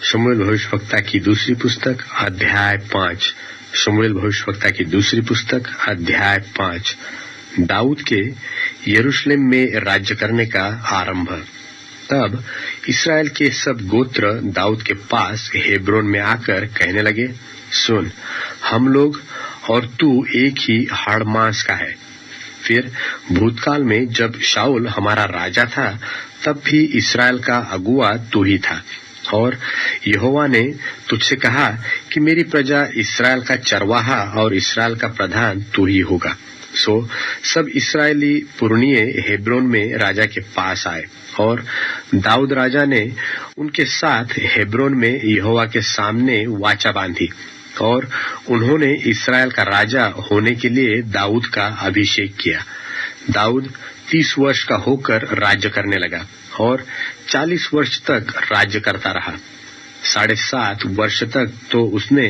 शमूएल भविष्यवक्ता की दूसरी पुस्तक अध्याय 5। शमूएल भविष्यवक्ता की दूसरी पुस्तक अध्याय 5। दाऊद के यरूशलेम में राज्य करने का आरंभ। तब इस्राएल के सब गोत्र दाऊद के पास हेब्रोन में आकर कहने लगे, सुन, हम लोग और तू एक ही हाड़ मांस का है। फिर भूतकाल में जब शाऊल हमारा राजा था, तब भी इस्राएल का अगुआ तू ही था, और यहोवा ने तुझसे कहा कि मेरी प्रजा इस्राएल का चरवाहा और इस्राएल का प्रधान तू ही होगा। सो सब इस्राएली पुरनिये हेब्रोन में राजा के पास आए, और दाऊद राजा ने उनके साथ हेब्रोन में यहोवा के सामने वाचा बांधी, और उन्होंने इस्राएल का राजा होने के लिए दाऊद का अभिषेक किया। दाऊद 30 वर्ष का होकर राज्य करने लगा और 40 वर्ष तक राज्य करता रहा। 7.5 वर्ष तक तो उसने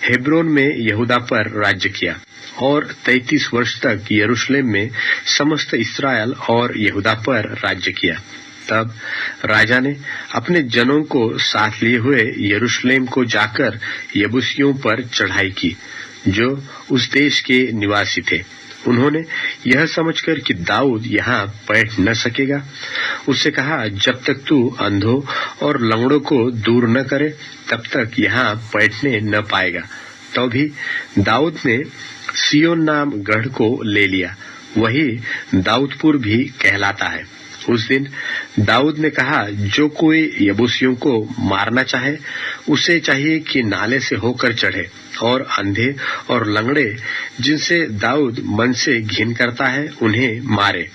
हेब्रोन में यहूदा पर राज्य किया, और 33 वर्ष तक यरूशलेम में समस्त इस्राएल और यहूदा पर राज्य किया। तब राजा ने अपने जनों को साथ लिए हुए यरूशलेम को जाकर यबूसियों पर चढ़ाई की, जो उस देश के निवासी थे। उन्होंने यह समझकर कि दाऊद यहाँ बैठ न सकेगा, उससे कहा, जब तक तू अंधों और लंगड़ों को दूर न करे, तब तक यहाँ बैठने न पाएगा। तो भी दाऊद ने सिय्योन नाम गढ़ को ले लिया, वही दाऊदपुर भी कहलाता है। उस दिन दाऊद ने कहा, जो कोई यबूसियों को मारना चाहे, उसे चाहिए कि नाले से होकर चढ़े, और अंधे और लंगड़े जिनसे दाऊद मन से घिन करता है, उन्हें मारे।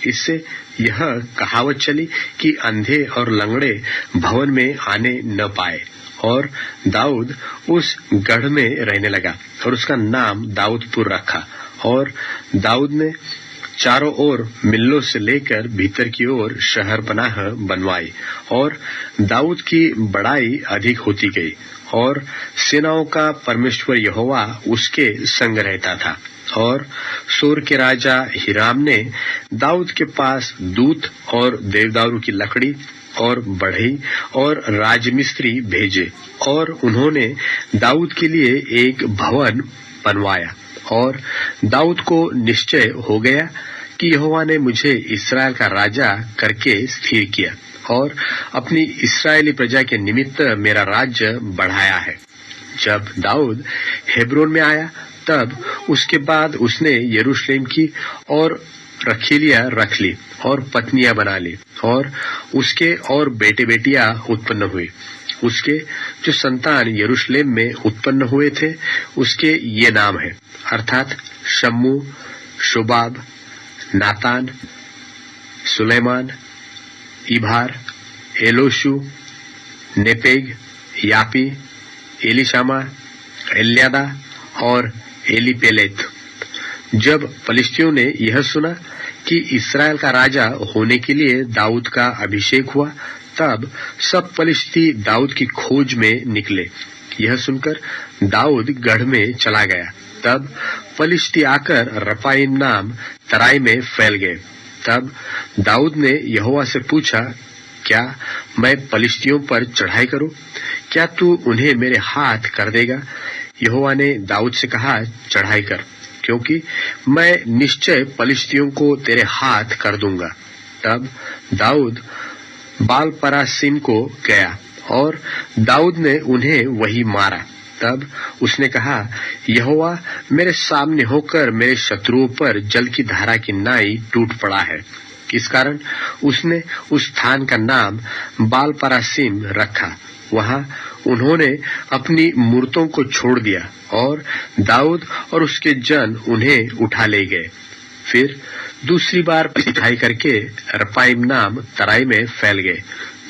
इससे यह कहावत चली कि अंधे और लंगड़े भवन में आने न पाए। और दाऊद उस गढ़ में रहने लगा, और उसका नाम दाऊदपुर रखा। और दाऊद ने चारों ओर मिल्लो से लेकर भीतर की ओर शहर पनाह बनवाई, और दाऊद की बड़ाई अधिक होती गई, और सेनाओं का परमेश्वर यहोवा उसके संग रहता था। और सोर के राजा हिराम ने दाऊद के पास दूत और देवदारू की लकड़ी और बढ़ई और राजमिस्त्री भेजे, और उन्होंने दाऊद के लिए एक भवन बनवाया। और दाऊद को निश्चय हो गया कि यहोवा ने मुझे इस्राएल का राजा करके स्थिर किया, और अपनी इस्राएली प्रजा के निमित्त मेरा राज्य बढ़ाया है। जब दाऊद हेब्रोन में आया, तब उसके बाद उसने यरूशलेम की और रखीलियां रख ली और पत्नियां बना ली, और उसके और बेटे बेटियां उत्पन्न हुए। उसके जो संतान यरूशलेम में उत्पन्न हुए थे, उसके ये नाम है, अर्थात शम्मू, शोबाब, नातान, सुलेमान, इभार, एलोशू, नेपेग, यापी, एलिशामा, एल्यादा और एलीपेलेत। जब पलिश्तियों ने यह सुना कि इस्राएल का राजा होने के लिए दाऊद का अभिषेक हुआ, तब सब पलिश्ती दाऊद की खोज में निकले। यह सुनकर दाऊद गढ़ में चला गया। तब पलिश्ती आकर रपाईम नाम तराई में फैल गए। तब दाऊद ने यहोवा से पूछा, क्या मैं पलिश्तियों पर चढ़ाई करूं? क्या तू उन्हें मेरे हाथ कर देगा? यहोवा ने दाऊद से कहा, चढ़ाई कर, क्योंकि मैं निश्चय पलिश्तियों को तेरे हाथ कर दूंगा। तब दाऊद बाल परासीम को गया, और दाऊद ने उन्हें वही मारा। तब उसने कहा, यहोवा मेरे सामने होकर मेरे शत्रुओं पर जल की धारा की नाई टूट पड़ा है। इस कारण उसने उस स्थान का नाम बाल परासीम रखा। वहां उन्होंने अपनी मूर्तों को छोड़ दिया, और दाऊद और उसके जन उन्हें उठा ले गए। फिर दूसरी बार चढ़ाई करके रपाईम नाम तराई में फैल गए।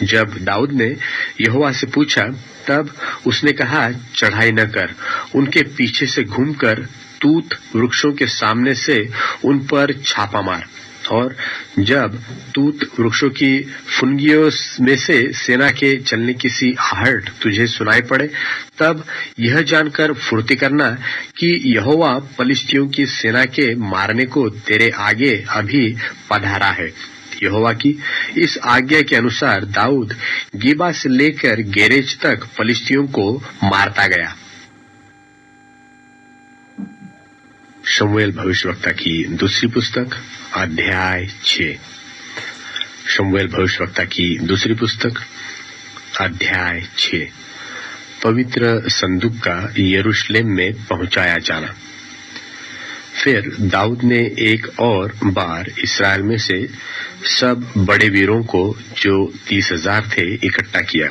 जब दाऊद ने यहोवा से पूछा, तब उसने कहा, चढ़ाई न कर, उनके पीछे से घूमकर तूत वृक्षों के सामने से उन पर छापा मार। और जब तूत वृक्षों की फुनगियों में से सेना के चलने की सी आहट तुझे सुनाई पड़े, तब यह जानकर फुर्ती करना कि यहोवा पलिश्तियों की सेना के मारने को तेरे आगे अभी पधारा है। यहोवा की इस आज्ञा के अनुसार दाऊद गिबा से लेकर गेरेज तक फलिस्तियों को मारता गया। शमूएल भविष्यवक्ता की दूसरी पुस्तक अध्याय 6। शमूएल भविष्यवक्ता की दूसरी पुस्तक अध्याय 6। पवित्र संदूक का यरूशलेम में पहुंचाया जाना। फिर दाऊद ने एक और बार इस्राएल में से सब बड़े वीरों को जो 30,000 थे इकट्ठा किया।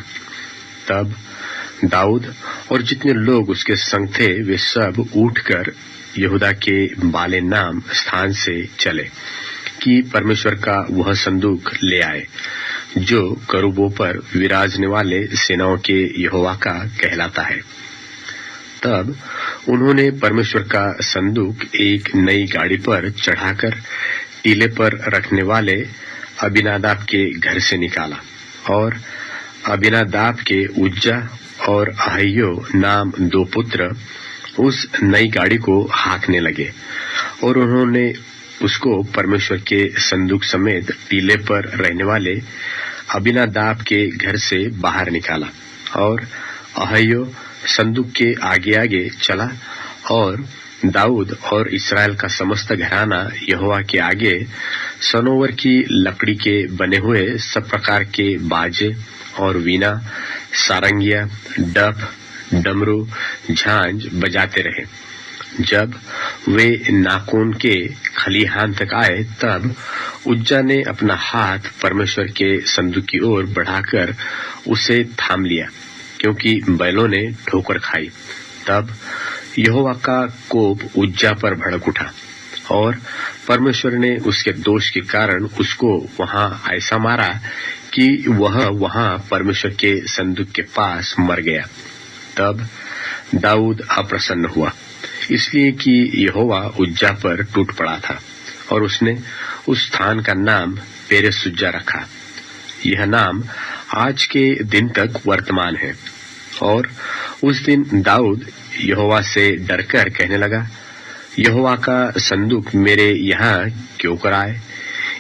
तब दाऊद और जितने लोग उसके संग थे वे सब उठकर यहूदा के बाले नाम स्थान से चले कि परमेश्वर का वह संदूक ले आए जो करूबों पर विराजने वाले सेनाओं के यहोवा का कहलाता है। तब उन्होंने परमेश्वर का संदूक एक नई गाड़ी पर चढ़ाकर टीले पर रखने वाले अबीनादाब के घर से निकाला और अबीनादाब के उज्जा और अहियो नाम 2 पुत्र उस नई गाड़ी को हाँकने लगे और उन्होंने उसको परमेश्वर के संदूक समेत टीले पर रहने वाले अबीनादाब के घर से बाहर निकाला और अहियो संदूक के आगे आगे चला और दाऊद और इस्राएल का समस्त घराना यहोवा के आगे सनोवर की लकड़ी के बने हुए सब प्रकार के बाजे और वीणा, सारंगिया, डफ, डमरू, झांझ बजाते रहे। जब वे नाकोन के खलिहान तक आए तब उज्जा ने अपना हाथ परमेश्वर के संदूक की ओर बढ़ाकर उसे थाम लिया क्योंकि बैलों ने ठोकर खाई। तब यहोवा का कोप उज्जा पर भड़क उठा और परमेश्वर ने उसके दोष के कारण उसको वहां ऐसा मारा कि वह वहां परमेश्वर के संदूक के पास मर गया। तब दाऊद अप्रसन्न हुआ इसलिए कि यहोवा उज्जा पर टूट पड़ा था और उसने उस स्थान का नाम पेरेसुज्जा रखा। यह नाम आज के दिन तक वर्तमान है। और उस दिन दाऊद यहोवा से डरकर कहने लगा, यहोवा का संदूक मेरे यहाँ क्यों कर आए?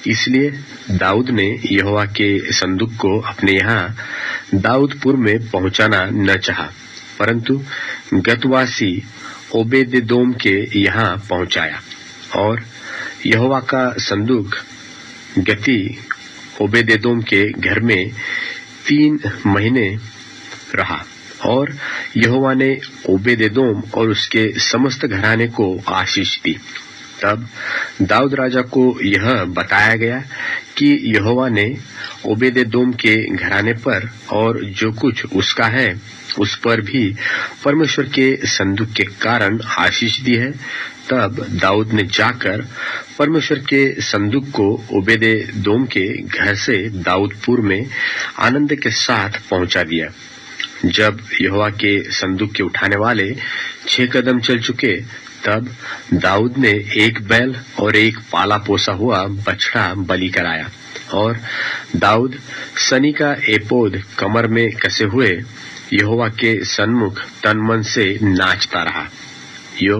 इसलिए दाऊद ने यहोवा के संदूक को अपने यहाँ दाऊदपुर में पहुंचाना न चाहा, परंतु गतवासी ओबेदेदोम के यहाँ पहुंचाया। और यहोवा का संदूक गती ओबेदेदोम के घर में 3 महीने रहा और यहोवा ने ओबेदेदोम और उसके समस्त घराने को आशीष दी। तब दाऊद राजा को यह बताया गया कि यहोवा ने ओबेदेदोम के घराने पर और जो कुछ उसका है उस पर भी परमेश्वर के संदूक के कारण आशीष दी है। तब दाऊद ने जाकर परमेश्वर के संदूक को ओबेदेदोम के घर से दाऊदपुर में आनंद के साथ पहुंचा दिया। जब यहोवा के संदूक के उठाने वाले 6 कदम चल चुके तब दाऊद ने एक बैल और एक पाला पोसा हुआ बछड़ा बलि कराया और दाऊद सनी का एपोद कमर में कसे हुए यहोवा के सन्मुख तन मन से नाचता रहा। यो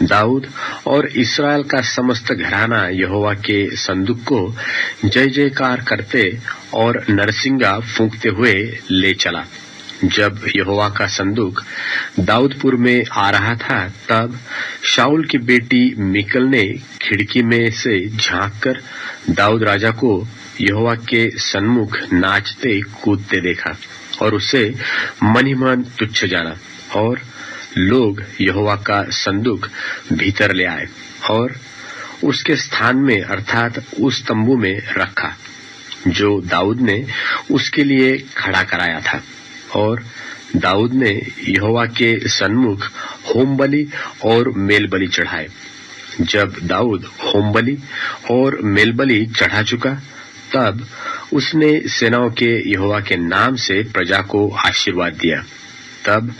दाऊद और इस्राएल का समस्त घराना यहोवा के संदूक को जय जयकार करते और नरसिंगा फूंकते हुए ले चला। जब यहोवा का संदूक दाऊदपुर में आ रहा था तब शाऊल की बेटी मिकल ने खिड़की में से झांककर दाऊद राजा को यहोवा के सन्मुख नाचते कूदते देखा और उसे मन ही मन तुच्छ जाना। और लोग यहोवा का संदूक भीतर ले आए और उसके स्थान में अर्थात उस तंबू में रखा जो दाऊद ने उसके लिए खड़ा कराया था। और दाऊद ने यहोवा के सन्मुख होम बलि और मेल बलि चढ़ाए। जब दाऊद होम बलि और मेल बलि चढ़ा चुका तब उसने सेनाओं के यहोवा के नाम से प्रजा को आशीर्वाद दिया। तब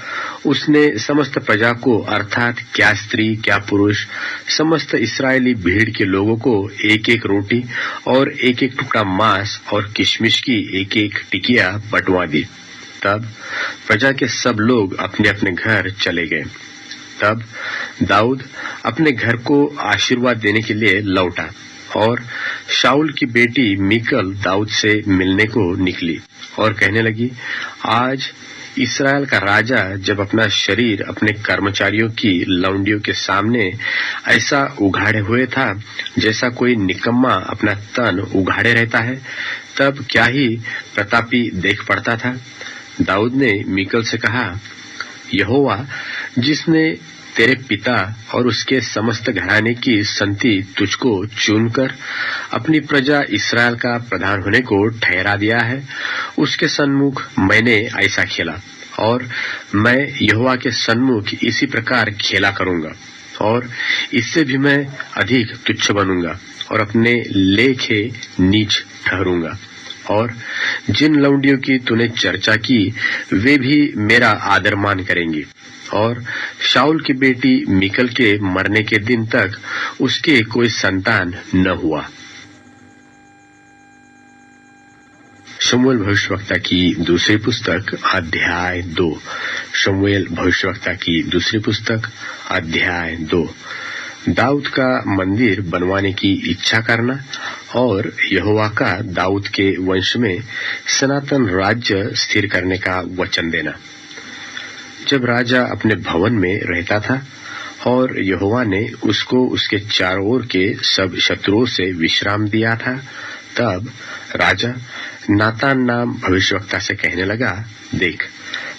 उसने समस्त प्रजा को अर्थात क्या स्त्री क्या पुरुष समस्त इस्राएली भीड़ के लोगों को 1-1 रोटी और 1-1 टुकड़ा मांस और किशमिश की 1-1 टिकिया बंटवा दी। तब प्रजा के सब लोग अपने अपने घर चले गए। तब दाऊद अपने घर को आशीर्वाद देने के लिए लौटा और शाऊल की बेटी मीकल दाऊद से मिलने को निकली और कहने लगी, आज इस्राएल का राजा जब अपना शरीर अपने कर्मचारियों की लौंडियों के सामने ऐसा उघाड़े हुए था जैसा कोई निकम्मा अपना तन उघाड़े रहता है, तब क्या ही प्रतापी देख पड़ता था। दाऊद ने मीकल से कहा, यहोवा जिसने तेरे पिता और उसके समस्त घराने की संति तुझको चुनकर अपनी प्रजा इस्राएल का प्रधान होने को ठहरा दिया है, उसके सन्मुख मैंने ऐसा खेला और मैं यहोवा के सन्मुख इसी प्रकार खेला करूंगा और इससे भी मैं अधिक तुच्छ बनूंगा और अपने लेखे नीच ठहरूंगा। और जिन लौंडियों की तूने चर्चा की वे भी मेरा आदर मान करेंगी। और शाऊल की बेटी मीकल के मरने के दिन तक उसके कोई संतान न हुआ। शमूएल भविष्यवक्ता की दूसरी पुस्तक अध्याय 2। शमूएल भविष्यवक्ता की दूसरी पुस्तक अध्याय 2। दाऊद का मंदिर बनवाने की इच्छा करना और यहोवा का दाऊद के वंश में सनातन राज्य स्थिर करने का वचन देना। जब राजा अपने भवन में रहता था और यहोवा ने उसको उसके चारों ओर के सब शत्रुओं से विश्राम दिया था, तब राजा नातान नाम भविष्यवक्ता से कहने लगा, देख,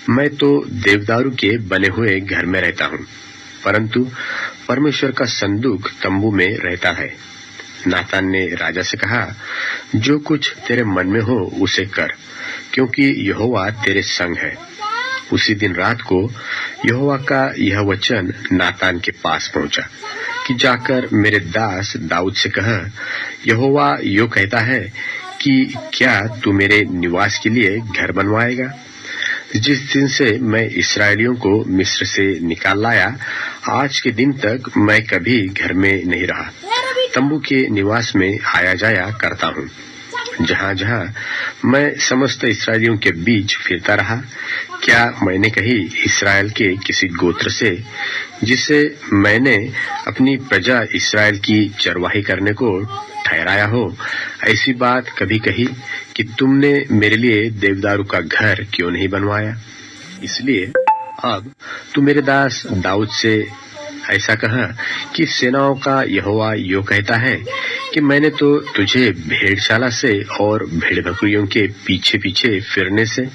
मैं तो देवदारू के बने हुए घर में रहता हूँ, परंतु परमेश्वर का संदूक तंबू में रहता है। नातान ने राजा से कहा, जो कुछ तेरे मन में हो उसे कर, क्योंकि यहोवा तेरे संग है। उसी दिन रात को यहोवा का यह वचन नातान के पास पहुंचा कि जाकर मेरे दास दाऊद से कह, यहोवा यो कहता है कि क्या तू मेरे निवास के लिए घर बनवाएगा? जिस दिन से मैं इस्राएलियों को मिस्र से निकाल लाया, आज के दिन तक मैं कभी घर में नहीं रहा, तंबू के निवास में आया जाया करता हूँ। जहाँ जहाँ मैं समस्त इस्राएलियों के बीच फिरता रहा, क्या मैंने कहीं इस्राएल के किसी गोत्र से, जिसे मैंने अपनी प्रजा इस्राएल की चरवाही करने को ठहराया हो, ऐसी बात कभी कही कि तुमने मेरे लिए देवदारू का घर क्यों नहीं बनवाया? इसलिए अब तू मेरे दास दाऊद से ऐसा कहा कि सेनाओं का यहोवा यो कहता है कि मैंने तो तुझे भेड़शाला से और भेड़ बकरियों के पीछे पीछे फिरने से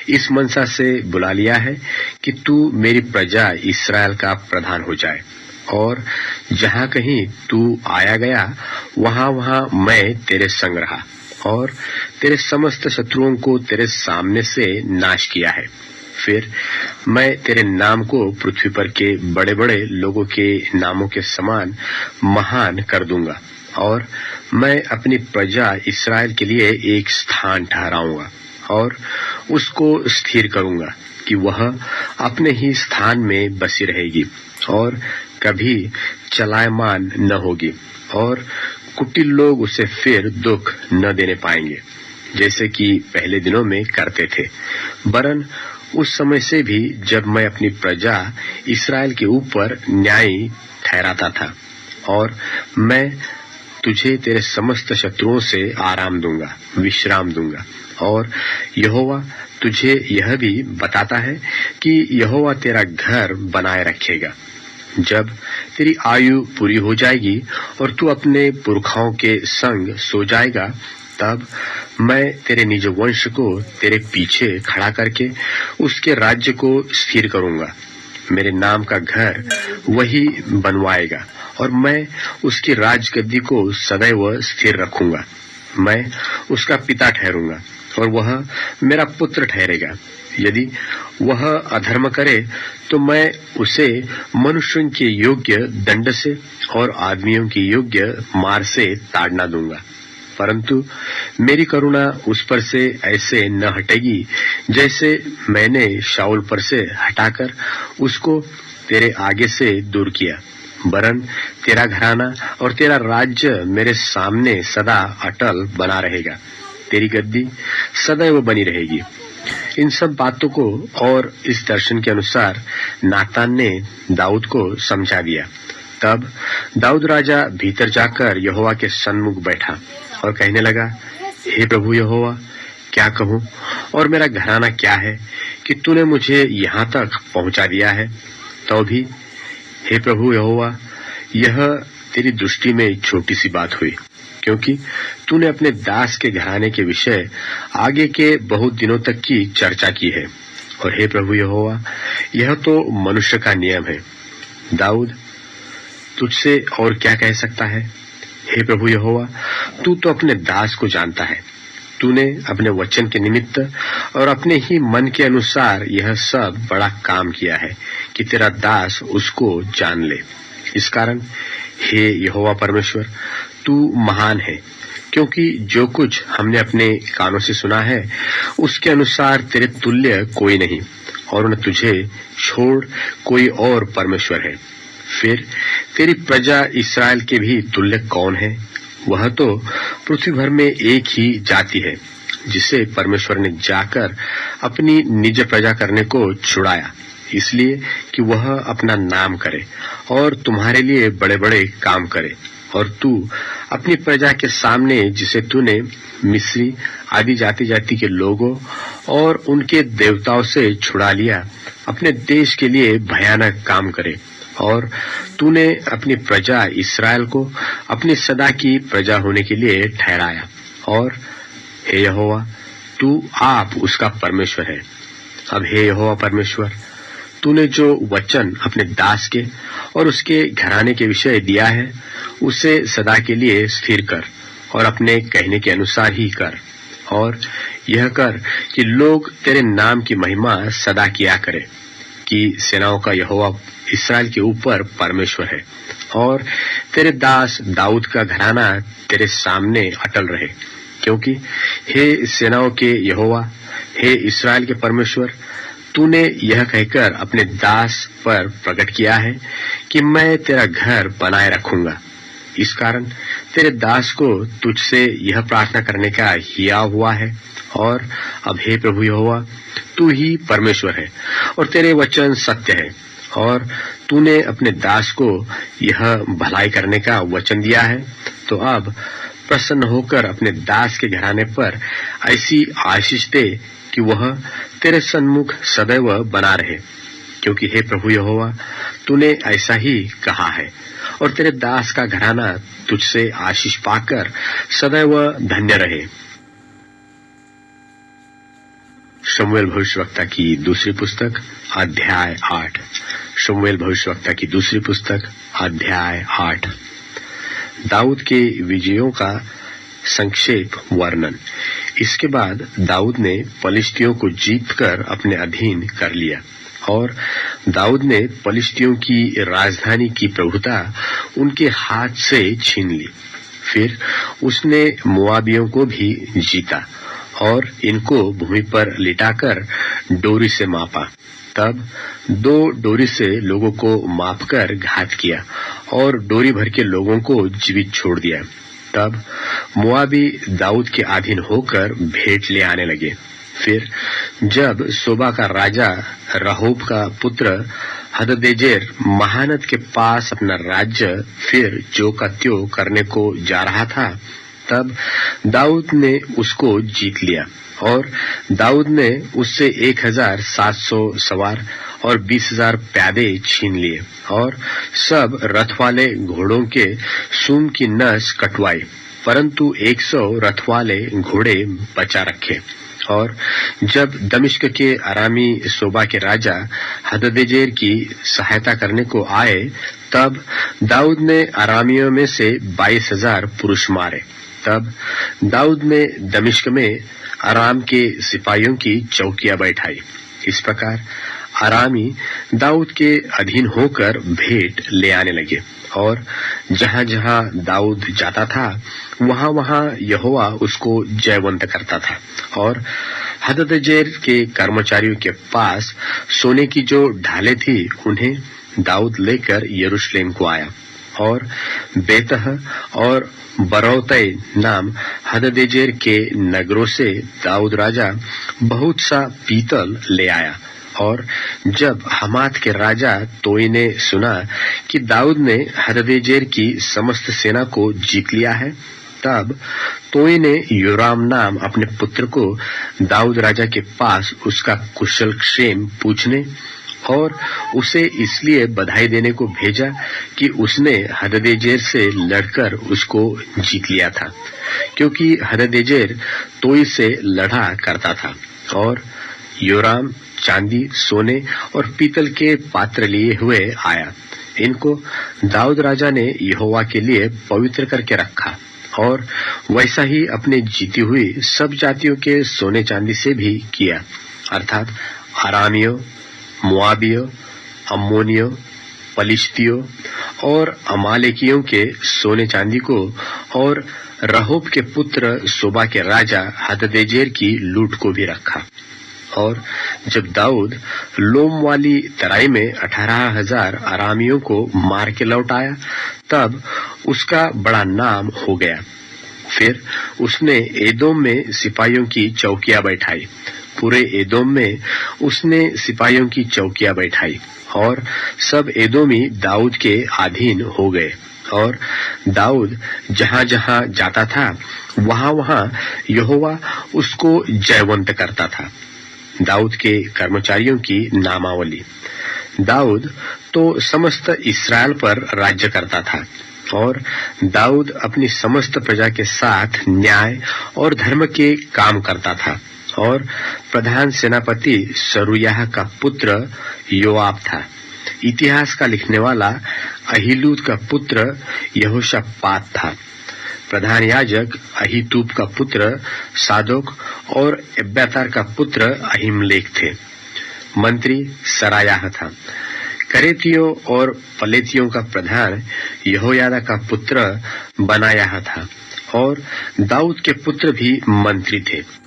इस मनसा से बुला लिया है कि तू मेरी प्रजा इस्राएल का प्रधान हो जाए, और जहाँ कहीं तू आया गया वहाँ वहाँ मैं तेरे संग रहा और तेरे समस्त शत्रुओं को तेरे सामने से नाश किया है। फिर मैं तेरे नाम को पृथ्वी पर के बड़े बड़े लोगों के नामों के समान महान कर दूंगा, और मैं अपनी प्रजा इस्राएल के लिए एक स्थान ठहराऊंगा और उसको स्थिर करूंगा कि वह अपने ही स्थान में बसी रहेगी और कभी चलायमान न होगी, और कुटिल लोग उसे फिर दुख न देने पाएंगे जैसे कि पहले दिनों में करते थे, वरन उस समय से भी जब मैं अपनी प्रजा इस्राएल के ऊपर न्यायी ठहराता था। और मैं तुझे तेरे समस्त शत्रुओं से आराम दूंगा, विश्राम दूंगा। और यहोवा तुझे यह भी बताता है कि यहोवा तेरा घर बनाए रखेगा। जब तेरी आयु पूरी हो जाएगी और तू अपने पुरखाओं के संग सो जाएगा, तब मैं तेरे निज वंश को तेरे पीछे खड़ा करके उसके राज्य को स्थिर करूंगा। मेरे नाम का घर वही बनवाएगा और मैं उसकी राजगद्दी को सदैव स्थिर रखूंगा। मैं उसका पिता ठहरूंगा और वह मेरा पुत्र ठहरेगा। यदि वह अधर्म करे तो मैं उसे मनुष्यों के योग्य दंड से और आदमियों के योग्य मार से ताड़ना दूंगा, परंतु मेरी करुणा उस पर से ऐसे न हटेगी जैसे मैंने शाऊल पर से हटाकर उसको तेरे आगे से दूर किया, वरन तेरा घराना और तेरा राज्य मेरे सामने सदा अटल बना रहेगा। तेरी गद्दी सदैव बनी रहेगी। इन सब बातों को और इस दर्शन के अनुसार नातान ने दाऊद को समझा दिया। तब दाऊद राजा भीतर जाकर यहोवा के सन्मुख बैठा और कहने लगा, हे प्रभु यहोवा, क्या कहूं और मेरा घराना क्या है कि तूने मुझे यहाँ तक पहुंचा दिया है। तो भी हे प्रभु यहोवा, यह तेरी दृष्टि में छोटी सी बात हुई, क्योंकि तूने अपने दास के घराने के विषय आगे के बहुत दिनों तक की चर्चा की है। और हे प्रभु यहोवा, यह तो मनुष्य का नियम है। दाऊद तुझसे और क्या कह सकता है? हे प्रभु यहोवा, तू तो अपने दास को जानता है। तूने अपने वचन के निमित्त और अपने ही मन के अनुसार यह सब बड़ा काम किया है कि तेरा दास उसको जान ले। इस कारण हे यहोवा परमेश्वर, तू महान है, क्योंकि जो कुछ हमने अपने कानों से सुना है उसके अनुसार तेरे तुल्य कोई नहीं, और न तुझे छोड़ कोई और परमेश्वर है। फिर तेरी प्रजा इस्राएल के भी तुल्य कौन है? वह तो पृथ्वी भर में एक ही जाति है, जिसे परमेश्वर ने जाकर अपनी निज प्रजा करने को छुड़ाया, इसलिए कि वह अपना नाम करे और तुम्हारे लिए बड़े बड़े काम करे। और तू अपनी प्रजा के सामने, जिसे तूने मिस्री आदि जाति जाति के लोगों और उनके देवताओं से छुड़ा लिया, अपने देश के लिए भयानक काम करे। और तूने अपनी प्रजा इस्राएल को अपनी सदा की प्रजा होने के लिए ठहराया। और हे यहोवा, तू आप उसका परमेश्वर है। अब हे यहोवा परमेश्वर, तूने जो वचन अपने दास के और उसके घराने के विषय दिया है, उसे सदा के लिए स्थिर कर और अपने कहने के अनुसार ही कर। और यह कर कि लोग तेरे नाम की महिमा सदा किया करे कि सेनाओं का यहोवा इस्राएल के ऊपर परमेश्वर है। और तेरे दास दाऊद का घराना तेरे सामने अटल रहे, क्योंकि हे सेनाओं के यहोवा, हे इस्राएल के परमेश्वर, तूने यह कहकर अपने दास पर प्रकट किया है कि मैं तेरा घर बनाए रखूंगा। इस कारण तेरे दास को तुझसे यह प्रार्थना करने का हियाव हुआ है। और अब हे प्रभु यहोवा, तू ही परमेश्वर है और तेरे वचन सत्य है। और तूने अपने दास को यह भलाई करने का वचन दिया है, तो अब प्रसन्न होकर अपने दास के घराने पर ऐसी आशीष दे कि वह तेरे सन्मुख सदैव बना रहे, क्योंकि हे प्रभु यहोवा, तूने ऐसा ही कहा है। और तेरे दास का घराना तुझसे आशीष पाकर सदैव धन्य रहे। शमूएल भविष्यवक्ता की दूसरी पुस्तक अध्याय 8। शमूएल भविष्यवक्ता की दूसरी पुस्तक अध्याय 8। दाऊद के विजयों का संक्षेप वर्णन। इसके बाद दाऊद ने पलिश्तियों को जीतकर अपने अधीन कर लिया, और दाऊद ने पलिश्तियों की राजधानी की प्रभुता उनके हाथ से छीन ली। फिर उसने मोआबियों को भी जीता और इनको भूमि पर लिटाकर डोरी से मापा। तब 2 डोरी से लोगों को मापकर घात किया और डोरी भर के लोगों को जीवित छोड़ दिया। तब मोआबी दाऊद के अधीन होकर भेंट ले आने लगे। फिर जब सोबा का राजा रहोब का पुत्र हददेजेर महानद के पास अपना राज्य फिर जो का त्यों करने को जा रहा था, तब दाऊद ने उसको जीत लिया। और दाऊद ने उससे 1700 सवार और 20,000 प्यादे छीन लिए और सब रथ वाले घोड़ों के सूम की नस कटवाई, परंतु 100 रथ वाले घोड़े बचा रखे। और जब दमिश्क के अरामी सोबा के राजा हददेजेर की सहायता करने को आए, तब दाऊद ने अरामियों में से 22,000 पुरुष मारे। तब दाऊद ने दमिश्क में अराम के सिपाहियों की चौकियां बैठाई। इस प्रकार अरामी दाऊद के अधीन होकर भेंट ले आने लगे, और जहां जहां दाऊद जाता था वहां वहां यहोवा उसको जयवंत करता था। और हददेजेर के कर्मचारियों के पास सोने की जो ढालें थी, उन्हें दाऊद लेकर यरूशलेम को आया। और बेतह और बरौतै नाम हददेजेर के नगरों से दाऊद राजा बहुत सा पीतल ले आया और जब हमात के राजा तोई ने सुना कि दाऊद ने हददेजेर की समस्त सेना को जीत लिया है, तब तोई ने योराम नाम अपने पुत्र को दाऊद राजा के पास उसका कुशल क्षेम पूछने और उसे इसलिए बधाई देने को भेजा कि उसने हददेजेर से लड़कर उसको जीत लिया था, क्योंकि हददेजेर तोई से लड़ा करता था। और योराम चांदी, सोने और पीतल के पात्र लिए हुए आया। इनको दाऊद राजा ने यहोवा के लिए पवित्र करके रखा और वैसा ही अपने जीती हुई सब जातियों के सोने चांदी से भी किया, अर्थात अरामियों, मोआबियों, अम्मोनियों, पलिश्तियों और अमालेकियों के सोने चांदी को और रहोब के पुत्र सोबा के राजा हददेजेर की लूट को भी रखा। और जब दाऊद लोम वाली तराई में 18,000 अरामियों को मार के लौट आया, तब उसका बड़ा नाम हो गया। फिर उसने एदोम में सिपाहियों की चौकियां बैठाई, पूरे एदोम में उसने सिपाहियों की चौकियां बैठाई और सब एदोमी दाऊद के अधीन हो गए। और दाऊद जहां जहां जाता था वहां वहां यहोवा उसको जयवंत करता था। दाऊद के कर्मचारियों की नामावली। दाऊद तो समस्त इस्राएल पर राज्य करता था और दाऊद अपनी समस्त प्रजा के साथ न्याय और धर्म के काम करता था। और प्रधान सेनापति सरूयाह का पुत्र योआब था। इतिहास का लिखने वाला अहीलूद का पुत्र यहोशापात था। प्रधान याजक अहीतूब का पुत्र सादोक और एब्यातार का पुत्र अहीमलेक थे। मंत्री सरायाह था। करेतियों और पलेतियों का प्रधान यहोयादा का पुत्र बनायाह था और दाऊद के पुत्र भी मंत्री थे।